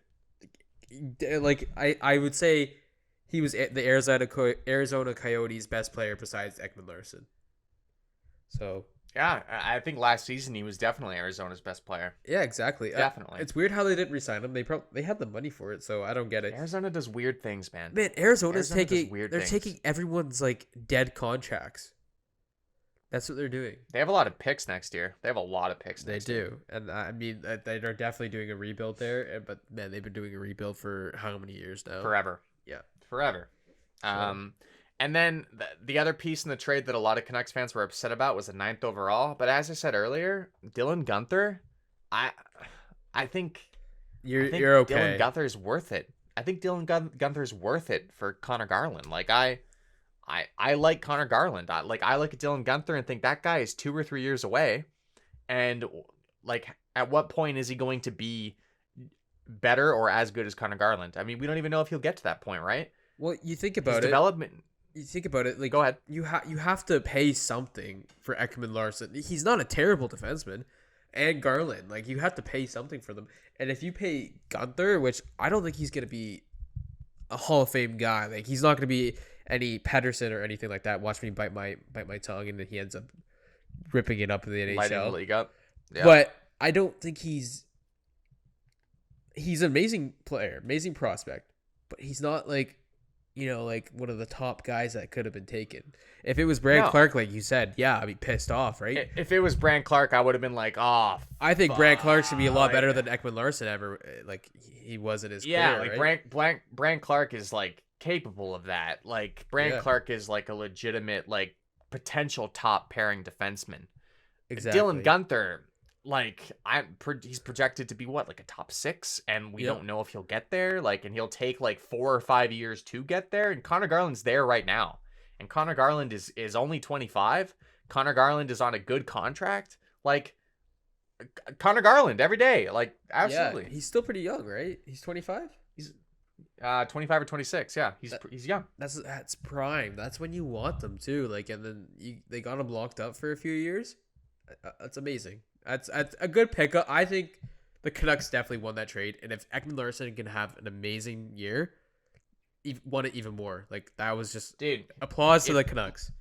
like I would say he was the Arizona Coyotes' best player besides Ekman Larsson. So yeah, I think last season he was definitely Arizona's best player. Yeah, exactly. Definitely. It's weird how they didn't resign him. They had the money for it, so I don't get it. Arizona does weird things, man. Man, Arizona's taking everyone's like dead contracts. That's what they're doing. They have a lot of picks next year. They do. And I mean, they are definitely doing a rebuild there. But man, they've been doing a rebuild for how many years now? Forever. Yeah. Forever. And then the other piece in the trade that a lot of Canucks fans were upset about was the 9th overall. But as I said earlier, Dylan Gunther, I think you're okay. Dylan Gunther's worth it. I think Dylan Gunther's worth it for Connor Garland. Like I like Connor Garland. I like Dylan Gunther and think that guy is 2 or 3 years away. And like, at what point is he going to be better or as good as Connor Garland? I mean, we don't even know if he'll get to that point, right? Well, you think about His development. You think about it. Like, go ahead. You have to pay something for Ekman Larsson. He's not a terrible defenseman, and Garland. Like, you have to pay something for them. And if you pay Gunther, which I don't think he's gonna be a Hall of Fame guy. Like, he's not gonna be any Pedersen or anything like that. Watch me bite my tongue, and then he ends up ripping it up in the NHL. Lighting the league up. Yeah. But I don't think he's an amazing player, amazing prospect, but he's not like, you know, like one of the top guys that could have been taken. If it was Brand Clark, like you said, yeah, I'd be pissed off, right? If it was Brand Clark, I would have been like, oh, I think Brand Clark should be a lot better than Ekman Larsson ever, like he was in his career, like right? Brand Clark is like capable of that. Like Brand Clark is like a legitimate, like, potential top pairing defenseman. Exactly. Dylan Gunther, like, he's projected to be what, like a top 6, and we don't know if he'll get there. Like, and he'll take like 4 or 5 years to get there. And Connor Garland's there right now, and Connor Garland is only 25. Connor Garland is on a good contract. Like, Connor Garland every day. Like, absolutely. Yeah, he's still pretty young, right? He's 25. He's 25 or 26. Yeah, he's young. That's prime. That's when you want them too. Like, and then they got him locked up for a few years. That's amazing. That's a good pickup. I think the Canucks definitely won that trade, and if Ekman Larsson can have an amazing year, won it even more. Like, that was just applause to the Canucks.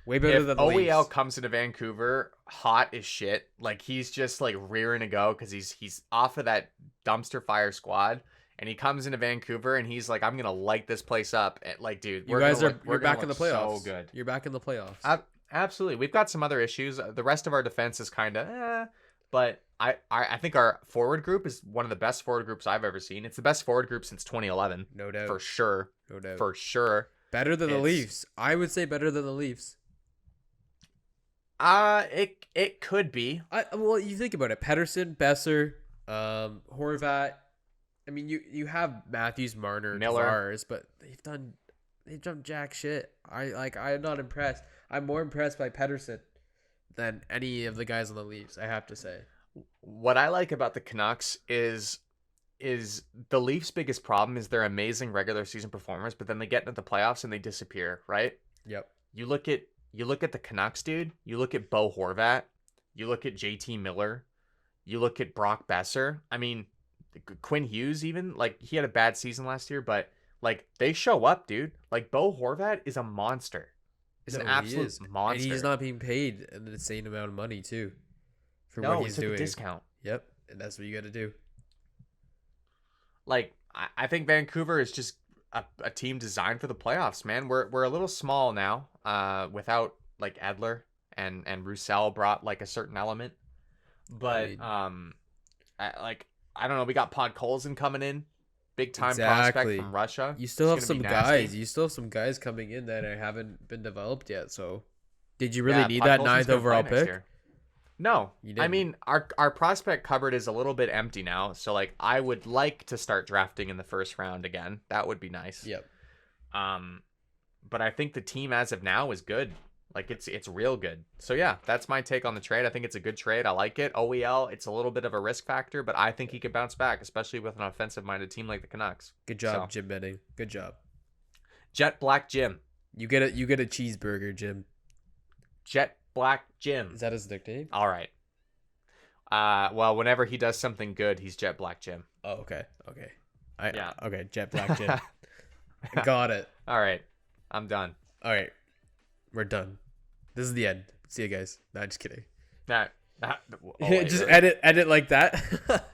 Way better than the OEL Leafs. comes into Vancouver hot as shit. Like, he's just like rearing to go because he's off of that dumpster fire squad. And he comes into Vancouver and he's like, I'm gonna light this place up. And like, dude, you're back in the playoffs. So good. You're back in the playoffs. Absolutely. We've got some other issues. The rest of our defense is kind of, but I think our forward group is one of the best forward groups I've ever seen. It's the best forward group since 2011. No doubt. For sure. No doubt. For sure. Better than the Leafs. I would say better than the Leafs. It could be. Well, you think about it. Pedersen, Besser, Horvat. I mean, you have Matthews, Marner, Miller, Tavares, but they've done jack shit. I'm not impressed. I'm more impressed by Pedersen than any of the guys on the Leafs, I have to say. What I like about the Canucks is the Leafs' biggest problem is their amazing regular season performers, but then they get into the playoffs and they disappear, right? Yep. You look at the Canucks, dude. You look at Bo Horvat. You look at JT Miller. You look at Brock Besser. I mean, Quinn Hughes, even, like, he had a bad season last year, but like, they show up, dude. Like, Bo Horvat is a monster. Is an absolute monster. And he's not being paid an insane amount of money too for what he's doing. A discount. Yep, and that's what you got to do. Like, I think Vancouver is just a team designed for the playoffs, man. We're a little small now, without like Edler and Roussel brought like a certain element, but I don't know. We got Podkolzin coming in, big time prospect from Russia. You still have some guys. You still have some guys coming in that haven't been developed yet. So, did you really need that 9th overall pick? No, I mean our prospect cupboard is a little bit empty now, so like I would like to start drafting in the first round again. That would be nice. Yep. But I think the team as of now is good. Like it's real good. So yeah, that's my take on the trade. I think it's a good trade. I like it. OEL, it's a little bit of a risk factor, but I think he could bounce back, especially with an offensive-minded team like the Canucks. Good job, Jim Benning. Good job. Jet Black Jim. You get a cheeseburger, Jim. Jet Black Jim. Is that his nickname? All right. Well, whenever he does something good, he's Jet Black Jim. Oh, okay. Yeah. Okay, Jet Black Jim. Got it. All right. I'm done. All right. We're done. This is the end. See you guys. Nah, just kidding. Just edit like that.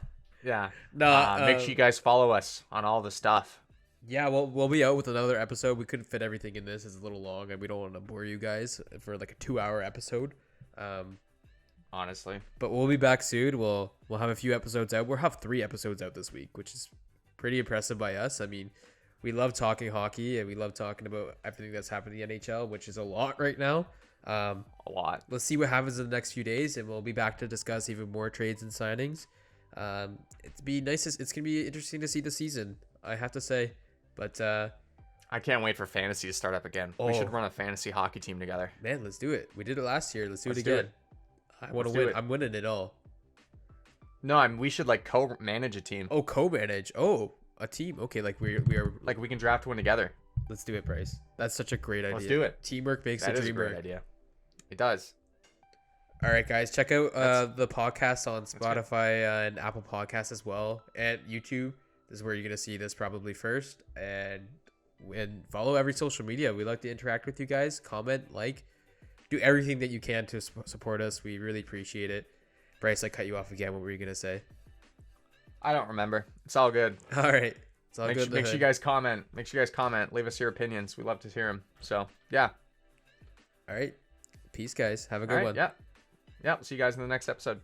Yeah. No. Make sure you guys follow us on all the stuff. Yeah, well, we'll be out with another episode. We couldn't fit everything in this. It's a little long, and we don't want to bore you guys for like a 2-hour episode. Honestly. But we'll be back soon. We'll have a few episodes out. We'll have 3 episodes out this week, which is pretty impressive by us. I mean, we love talking hockey, and we love talking about everything that's happening in the NHL, which is a lot right now. A lot. Let's see what happens in the next few days, and we'll be back to discuss even more trades and signings. It's gonna be interesting to see the season, I have to say. But I can't wait for fantasy to start up again. We should run a fantasy hockey team together. Man, let's do it. We did it last year. Let's do it again. I want to win. I'm winning it all. No, we should like co-manage a team. Oh, co-manage. Oh, a team. Okay, like we are like we can draft one together. Let's do it, Bryce. That's such a great idea. Let's do it. Teamwork makes the dream work. That is a great idea. It does. All right, guys, check out the podcast on Spotify and Apple Podcasts as well, and YouTube. This is where you're going to see this probably first. And follow every social media. We like to interact with you guys. Comment, like, do everything that you can to support us. We really appreciate it. Bryce, I cut you off again. What were you going to say? I don't remember. It's all good. All right. It's all good. Make sure you guys comment. Leave us your opinions. We love to hear them. So, yeah. All right. Peace, guys. Have a good one. Yeah. See you guys in the next episode.